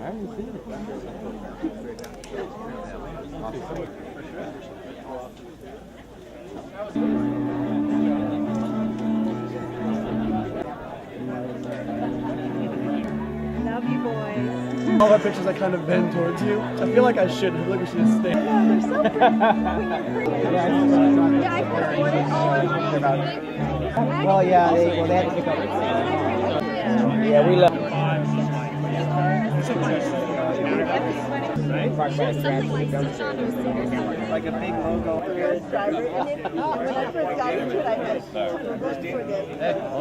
Love you, boys. All the pictures I kind of bend towards you. I feel like I should. I feel like we should just stay. Yeah, they're so pretty. Yeah, I can afford it. Well, yeah, they had to pick up. Yeah, we love. Like a big logo. Driver, and then when I first got into it, I had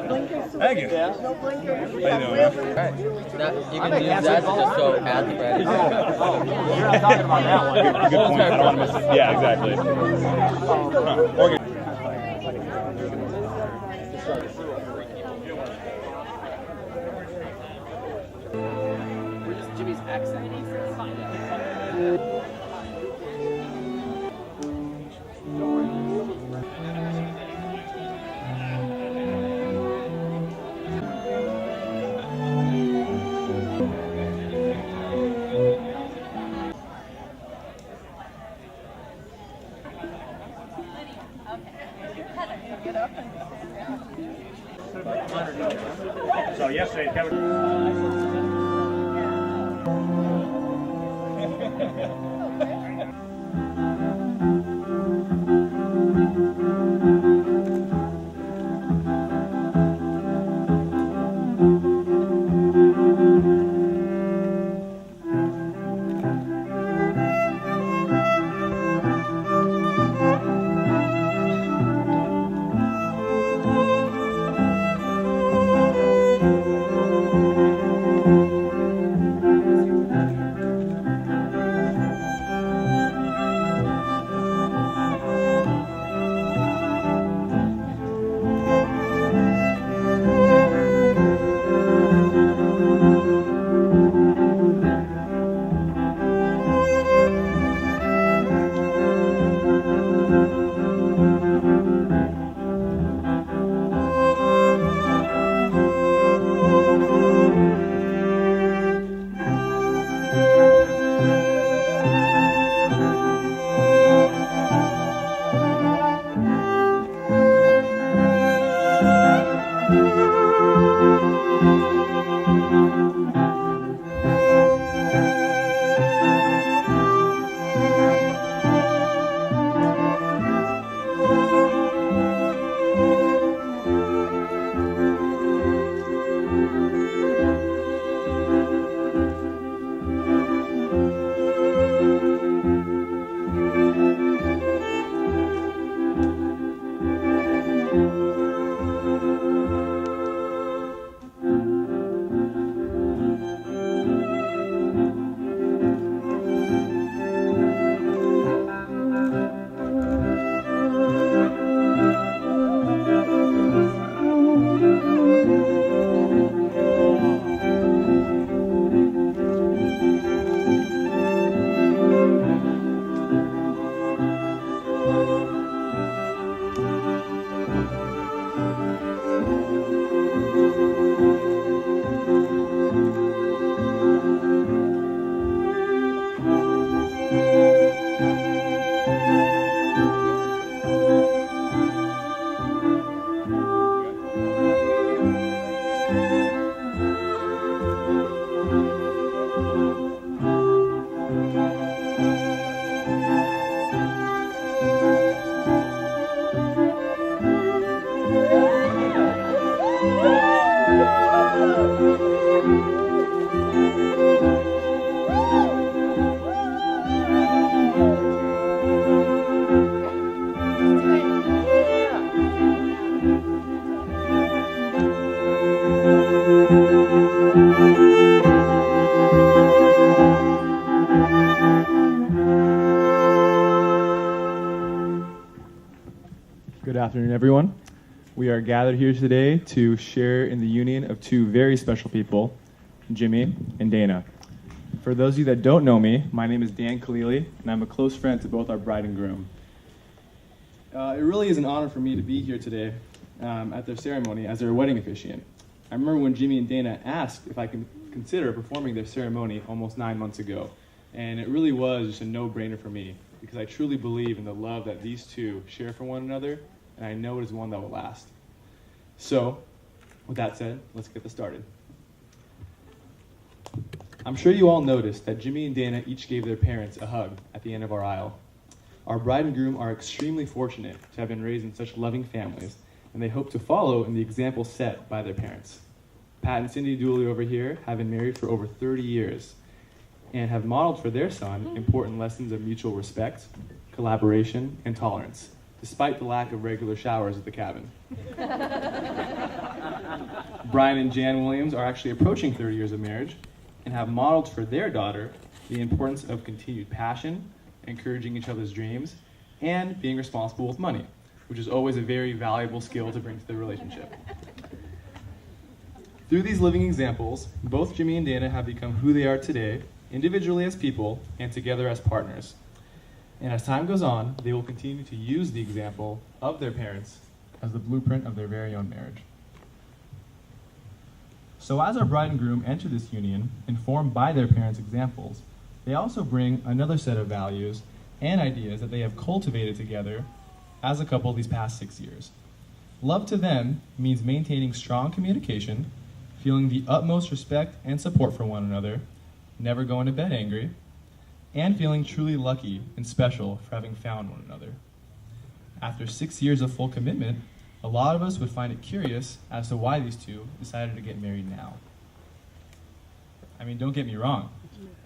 blinkers. Thank you. No blinkers. How you doing? Right. Now, you can use that to just go add the credit. You're not talking about that one. Good point. I don't want to miss it. Yeah, exactly. We're just Jimmy's accent. So yesterday, Kevin. Good afternoon, everyone. We are gathered here today to share in the union of two very special people, Jimmy and Dana. For those of you that don't know me, my name is Dan Khalili, and I'm a close friend to both our bride and groom. It really is an honor for me to be here today at their ceremony as their wedding officiant. I remember when Jimmy and Dana asked if I can consider performing their ceremony almost 9 months ago. And it really was just a no-brainer for me because I truly believe in the love that these two share for one another, and I know it is one that will last. So, with that said, let's get this started. I'm sure you all noticed that Jimmy and Dana each gave their parents a hug at the end of our aisle. Our bride and groom are extremely fortunate to have been raised in such loving families, and they hope to follow in the example set by their parents. Pat and Cindy Dooley over here have been married for over 30 years and have modeled for their son important lessons of mutual respect, collaboration, and tolerance, despite the lack of regular showers at the cabin. Brian and Jan Williams are actually approaching 30 years of marriage and have modeled for their daughter the importance of continued passion, encouraging each other's dreams, and being responsible with money, which is always a very valuable skill to bring to the relationship. Through these living examples, both Jimmy and Dana have become who they are today, individually as people and together as partners. And as time goes on, they will continue to use the example of their parents as the blueprint of their very own marriage. So as our bride and groom enter this union, informed by their parents' examples, they also bring another set of values and ideas that they have cultivated together as a couple these past 6 years. Love to them means maintaining strong communication, feeling the utmost respect and support for one another, never going to bed angry, and feeling truly lucky and special for having found one another. After 6 years of full commitment, a lot of us would find it curious as to why these two decided to get married now. I mean, don't get me wrong.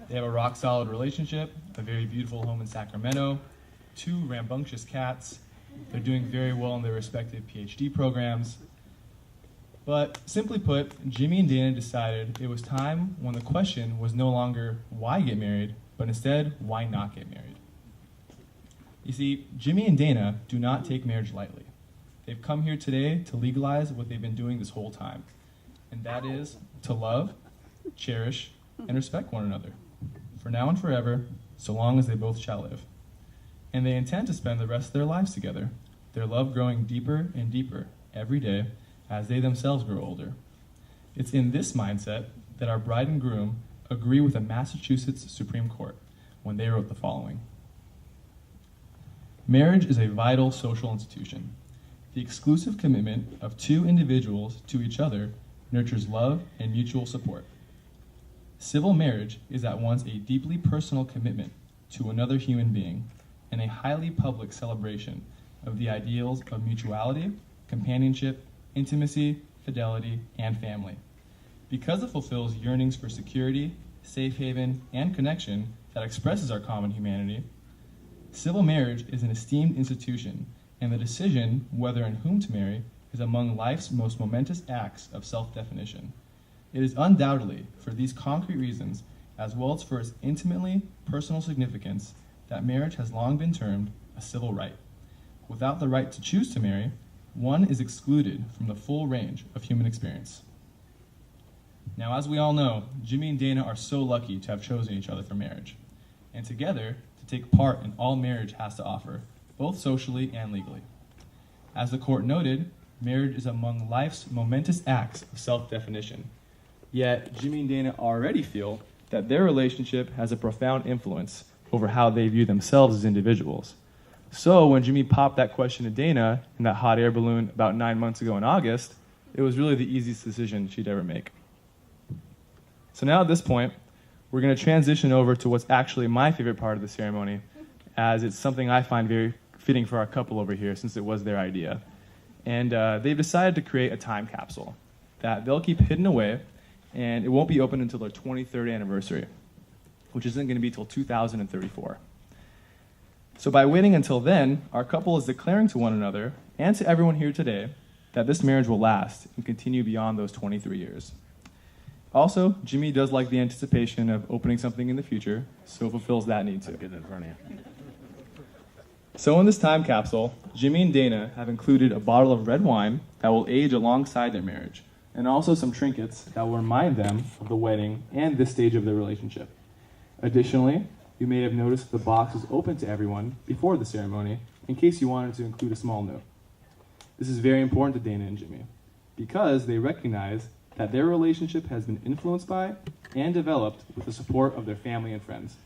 They have a rock-solid relationship, a very beautiful home in Sacramento, 2 rambunctious cats. They're doing very well in their respective PhD programs. But simply put, Jimmy and Dana decided it was time when the question was no longer why get married, but instead, why not get married? You see, Jimmy and Dana do not take marriage lightly. They've come here today to legalize what they've been doing this whole time, and that is to love, cherish, and respect one another, for now and forever, so long as they both shall live. And they intend to spend the rest of their lives together, their love growing deeper and deeper every day as they themselves grow older. It's in this mindset that our bride and groom agree with the Massachusetts Supreme Court when they wrote the following. Marriage is a vital social institution. The exclusive commitment of 2 individuals to each other nurtures love and mutual support. Civil marriage is at once a deeply personal commitment to another human being and a highly public celebration of the ideals of mutuality, companionship, intimacy, fidelity, and family. Because it fulfills yearnings for security, safe haven, and connection that expresses our common humanity, civil marriage is an esteemed institution, and the decision whether and whom to marry is among life's most momentous acts of self-definition. It is undoubtedly for these concrete reasons, as well as for its intimately personal significance, that marriage has long been termed a civil right. Without the right to choose to marry, one is excluded from the full range of human experience. Now, as we all know, Jimmy and Dana are so lucky to have chosen each other for marriage, and together to take part in all marriage has to offer, both socially and legally. As the court noted, marriage is among life's momentous acts of self-definition. Yet, Jimmy and Dana already feel that their relationship has a profound influence over how they view themselves as individuals. So when Jimmy popped that question to Dana in that hot air balloon about 9 months ago in August, it was really the easiest decision she'd ever make. So now at this point, we're going to transition over to what's actually my favorite part of the ceremony, as it's something I find very fitting for our couple over here since it was their idea. And they've decided to create a time capsule that they'll keep hidden away, and it won't be open until their 23rd anniversary, which isn't going to be till 2034. So by waiting until then, our couple is declaring to one another and to everyone here today that this marriage will last and continue beyond those 23 years. Also, Jimmy does like the anticipation of opening something in the future, so fulfills that need too. Get in front of you. So in this time capsule, Jimmy and Dana have included a bottle of red wine that will age alongside their marriage, and also some trinkets that will remind them of the wedding and this stage of their relationship. Additionally, you may have noticed the box was open to everyone before the ceremony in case you wanted to include a small note. This is very important to Dana and Jimmy because they recognize that their relationship has been influenced by and developed with the support of their family and friends.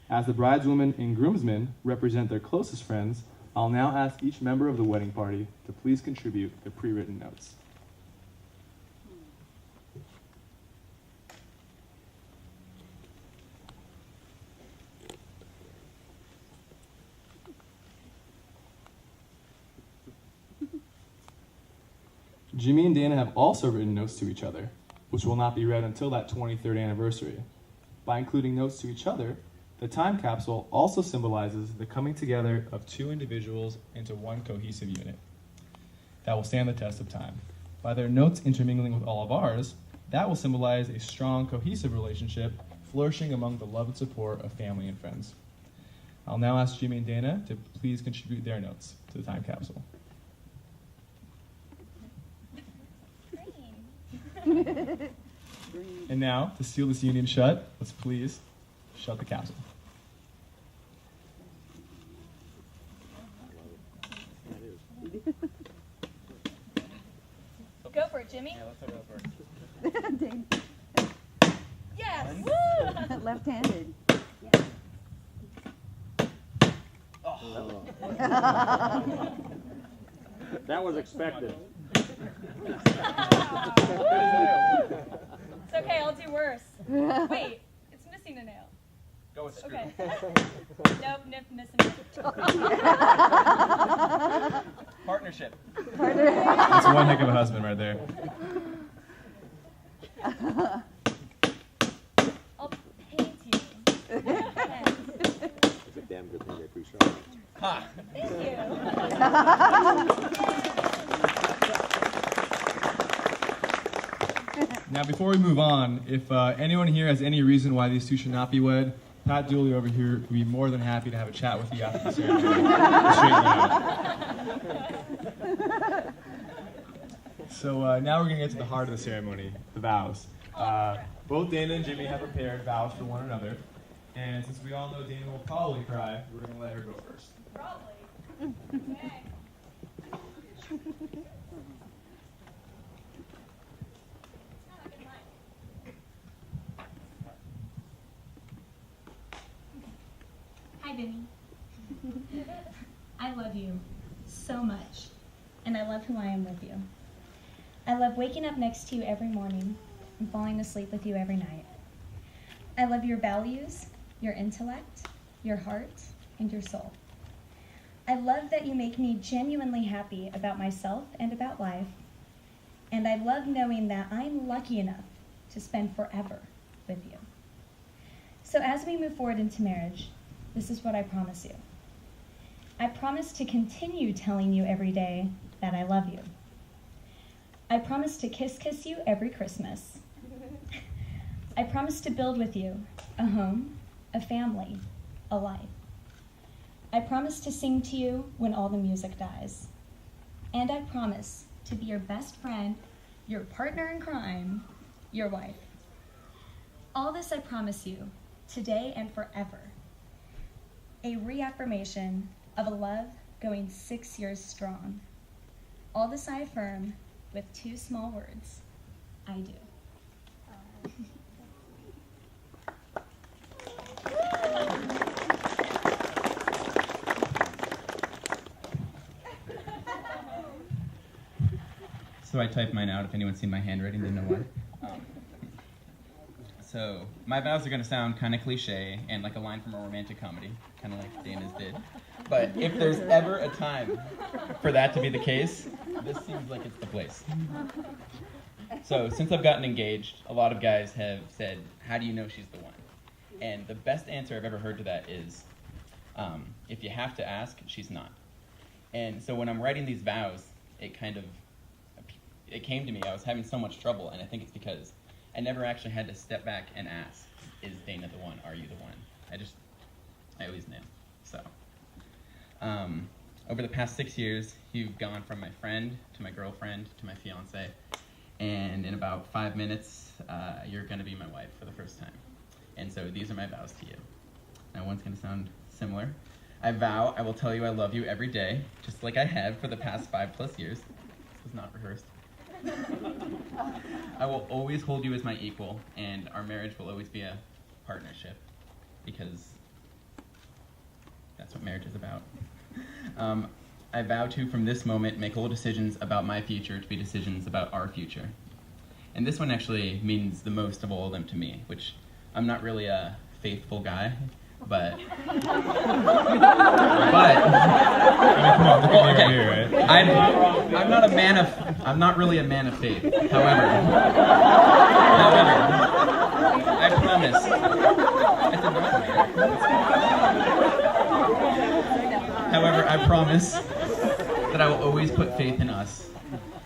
As the brideswoman and groomsmen represent their closest friends, I'll now ask each member of the wedding party to please contribute their pre-written notes. Jimmy and Dana have also written notes to each other, which will not be read until that 23rd anniversary. By including notes to each other, the time capsule also symbolizes the coming together of two individuals into one cohesive unit that will stand the test of time. By their notes intermingling with all of ours, that will symbolize a strong, cohesive relationship flourishing among the love and support of family and friends. I'll now ask Jimmy and Dana to please contribute their notes to the time capsule. And now, to seal this union shut, let's please shut the capsule. Go for it, Jimmy. Yeah, let's go for it. Yes. Woo! Left-handed. That was expected. It's okay, I'll do worse. Wait, it's missing a nail. Go with screw. Okay. Nope, missing it. Partnership. That's one heck of a husband right there. I'll paint you. It's a damn good thing they're pretty sharp. Ha! Thank you. Now, before we move on, if anyone here has any reason why these two should not be wed, Pat Dooley over here would be more than happy to have a chat with you after the ceremony. So now we're going to get to the heart of the ceremony, the vows. Both Dana and Jimmy have prepared vows for one another, and since we all know Dana will probably cry, we're going to let her go first. Probably. Okay. Hi, Vinny. I love you so much, and I love who I am with you. I love waking up next to you every morning and falling asleep with you every night. I love your values, your intellect, your heart, and your soul. I love that you make me genuinely happy about myself and about life, and I love knowing that I'm lucky enough to spend forever with you. So as we move forward into marriage, this is what I promise you. I promise to continue telling you every day that I love you. I promise to kiss you every Christmas. I promise to build with you a home, a family, a life. I promise to sing to you when all the music dies. And I promise to be your best friend, your partner in crime, your wife. All this I promise you, today and forever. A reaffirmation of a love going 6 years strong. All this I affirm with 2 small words, I do. So I typed mine out if anyone's seen my handwriting, didn't know why. So my vows are going to sound kind of cliche and like a line from a romantic comedy, kind of like Dana's did. But if there's ever a time for that to be the case, this seems like it's the place. So since I've gotten engaged, a lot of guys have said, how do you know she's the one? And the best answer I've ever heard to that is, if you have to ask, she's not. And so when I'm writing these vows, it came to me. I was having so much trouble, and I think it's because I never actually had to step back and ask, is Dana the one? Are you the one? I always knew. So, over the past 6 years, you've gone from my friend to my girlfriend to my fiance, and in about 5 minutes, you're going to be my wife for the first time. And so these are my vows to you. Now, one's going to sound similar. I vow I will tell you I love you every day, just like I have for the past 5+ years. This was not rehearsed. I will always hold you as my equal, and our marriage will always be a partnership, because that's what marriage is about. I vow to, from this moment, make all decisions about my future to be decisions about our future. And this one actually means the most of all of them to me, which I'm not really a faithful guy, but Come on, look at me here, right? I'm not really a man of faith. However, I promise. However, I promise that I will always put faith in us,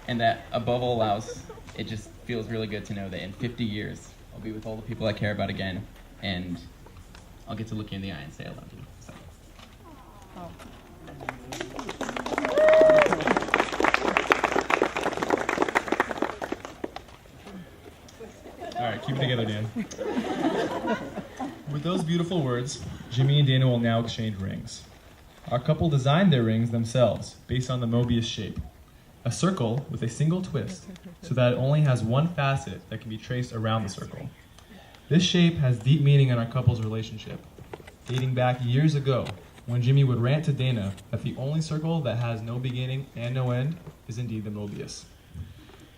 and that above all else, it just feels really good to know that in 50 years, I'll be with all the people I care about again, and I'll get to look you in the eye and say I love you. So. All right, keep it together, Dan. With those beautiful words, Jimmy and Dana will now exchange rings. Our couple designed their rings themselves, based on the Mobius shape. A circle with a single twist, so that it only has one facet that can be traced around the circle. This shape has deep meaning in our couple's relationship, dating back years ago, when Jimmy would rant to Dana that the only circle that has no beginning and no end is indeed the Mobius.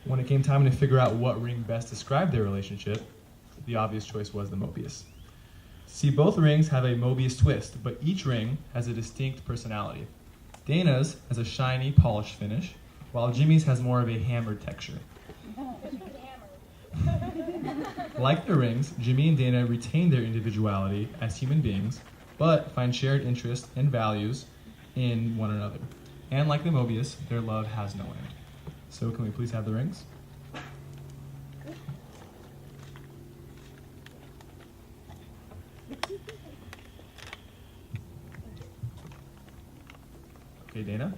When it came time to figure out what ring best described their relationship, the obvious choice was the Mobius. See, both rings have a Mobius twist, but each ring has a distinct personality. Dana's has a shiny, polished finish, while Jimmy's has more of a hammered texture. Like the rings, Jimmy and Dana retain their individuality as human beings, but find shared interests and values in one another. And like the Mobius, their love has no end. So can we please have the rings? Okay, Dana,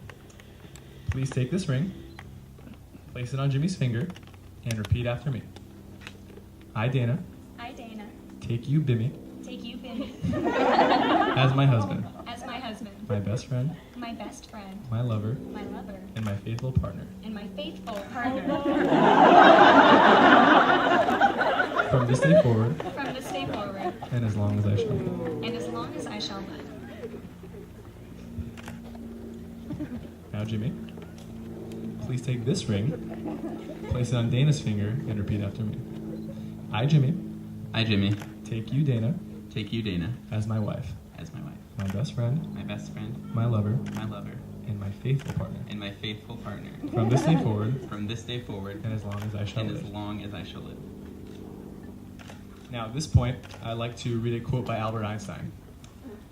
please take this ring, place it on Jimmy's finger, and repeat after me. I, Dana, take you, Bimmy, as my husband, my best friend, my lover, and my faithful partner. From this day forward, and as long as I shall live. Now, Jimmy, please take this ring, place it on Dana's finger, and repeat after me. I, Jimmy, take you, Dana, as my wife, my best friend, my lover, and my faithful partner. From this day forward, and as long as I shall live. Now, at this point, I'd like to read a quote by Albert Einstein.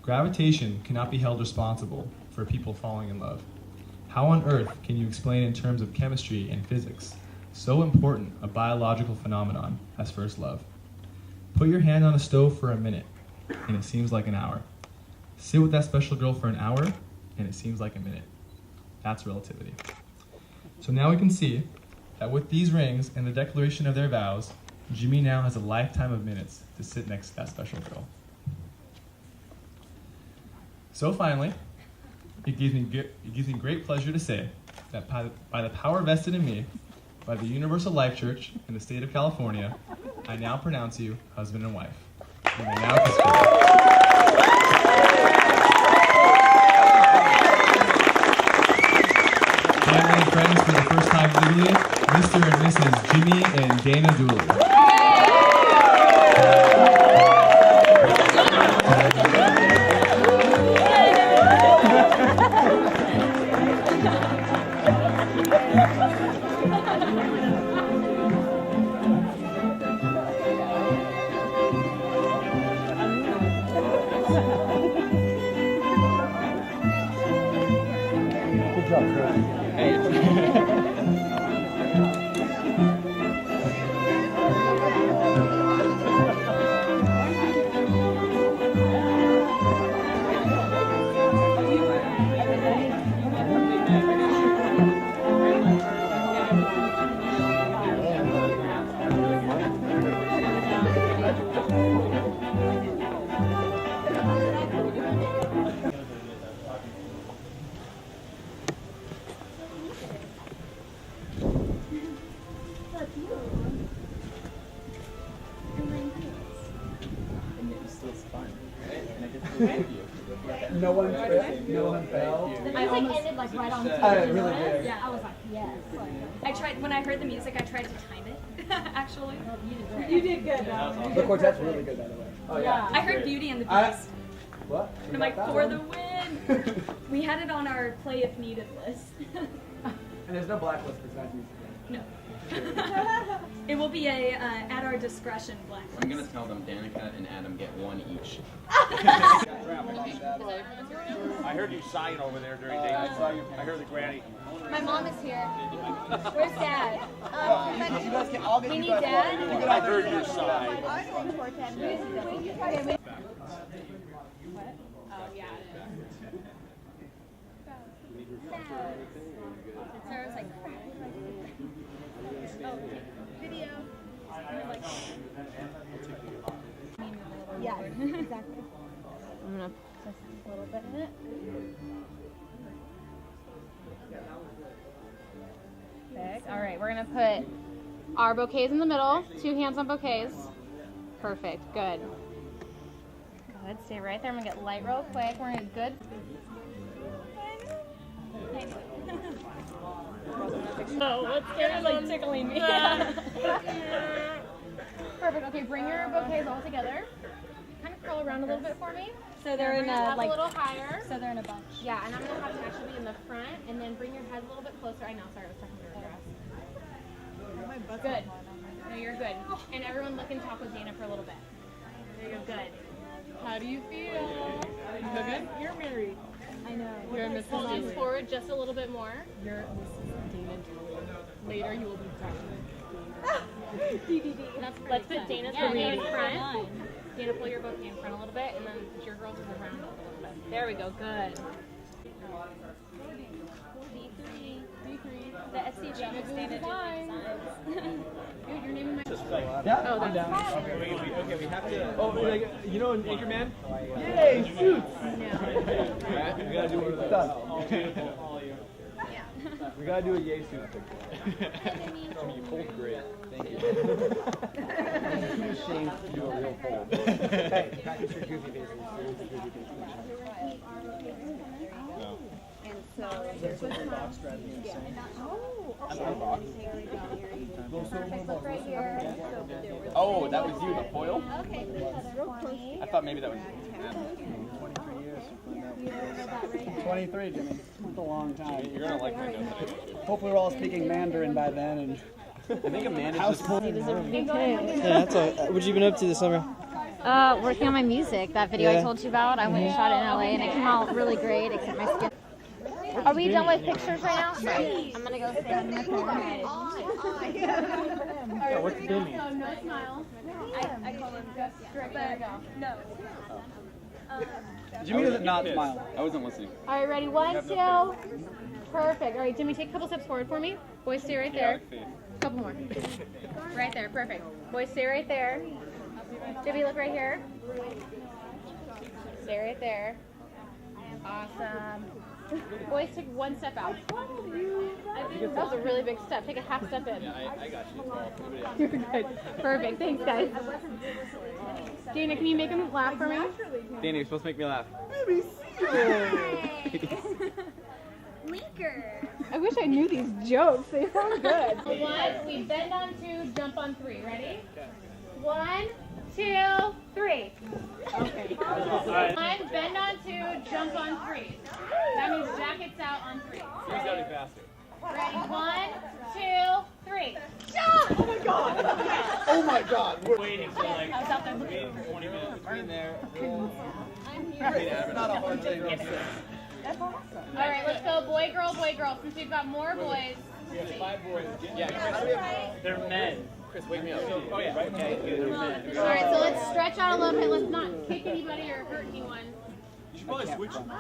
Gravitation cannot be held responsible for people falling in love. How on earth can you explain in terms of chemistry and physics so important a biological phenomenon as first love? Put your hand on a stove for a minute, and it seems like an hour. Sit with that special girl for an hour, and it seems like a minute. That's relativity. So now we can see that with these rings and the declaration of their vows, Jimmy now has a lifetime of minutes to sit next to that special girl. So finally, it gives me great pleasure to say that by the power vested in me by the Universal Life Church in the state of California, I now pronounce you husband and wife. You may now kiss her. Family and friends, for the first time legally, Mr. and Mrs. Jimmy and Dana Dooley. No one tripped. No one fell. I like ended like right on time. I really did. Yeah, I was like, yes. I tried, when I heard the music, I tried to time it, actually. You did good though. The quartet's really good, by the way. Oh yeah. I heard Beauty and the I- Beast. What? And I'm like, for the win! We had it on our play if needed list. And there's no blacklist for tonight's music. No. It will be a at our discretion blacklist. I'm gonna tell them Danica and Adam get one each. I heard you sighing over there during day. I heard the granny. My mom is here. Where's Dad? You guys can all get We you need guys Dad? I heard your sigh. I'm in quartet music. Sarah's like, Yes, exactly. I'm gonna just a little bit in it. Perfect. All right, we're gonna put our bouquets in the middle. 2 hands on bouquets. Perfect. Good. Good. Stay right there. I'm gonna get light real quick. We're gonna get good. No, what's Sarah's like tickling me. Perfect. Okay, bring your bouquets all together. Kind of curl around a little bit for me. So they're in a, a little higher. so they're in a bunch. Yeah, and I'm gonna have to actually be in the front, and then bring your head a little bit closer. I know, sorry, I was talking to your dress. Good. No, you're good. And everyone look and talk with Dana for a little bit. There you go. Good. How do you feel? You feel good? You're married. I know. You're Mrs. Lean forward just a little bit more. You're Mrs. Dana Julie. Later you will be Let's put Dana's bouquet in front. Dana, pull your bouquet in front a little bit, and then put your girls around a little bit. There we go. Good. The SCG is Dana Dude, your name might. Yeah? Oh, I'm down. Okay, we have to. Oh, like, you know, Anchorman? Yay, shoot! We gotta do one of those. Done. We gotta do a yay suit picture. You pulled great. Thank you. I'm too ashamed to do a real poll. Hey, practice your goofy faces. And so there's a box Look right here. Oh, that was you, the foil? Okay, I thought maybe that was 23, Jimmy. That's a long time. You're gonna like my notes that I made. Hopefully we're all speaking Mandarin by then. And I think Amanda's just... Yeah, that's all. What you been up to this summer? Working on my music, that video I told you about. I went and shot it in LA and it came out really great, except my skin. Are we done with pictures right now? I'm gonna go stand in the corner. What's the Demi? So no smile. I call him straight. There we go. No. Jimmy doesn't not smile. I wasn't listening. All right, ready? 1, 2. Perfect. All right, Jimmy, take a couple steps forward for me. Boys, stay right there. Couple more. Right there. Perfect. Boys, stay right there. Jimmy, look right here. Stay right there. Awesome. Boys, take 1 step out. That was a really big step. Take a half step in. I got you. You're good. Perfect. Thanks, guys. Dana, can you make him laugh for me? Danny, you're supposed to make me laugh. Leaker. I wish I knew these jokes. They sound good. 1, we bend on 2, jump on 3. Ready? 1, 2, 3. Okay. 1, bend on 2, jump on 3. That means jackets out on 3. Who's gotta be faster? Ready? 1, 2, 3. Jump! Oh my god! Oh my god! We're Waiting for like I was out there looking. 20 minutes. Between there. I'm here. It's not a hard thing. That's awesome. All right, let's go boy, girl, since we've got more boys. We have 5 boys. Yeah, They're men. Chris, wake me up. Oh yeah. Right? Okay. All right, so let's stretch out a little bit. Let's not kick anybody or hurt anyone. You should probably switch them.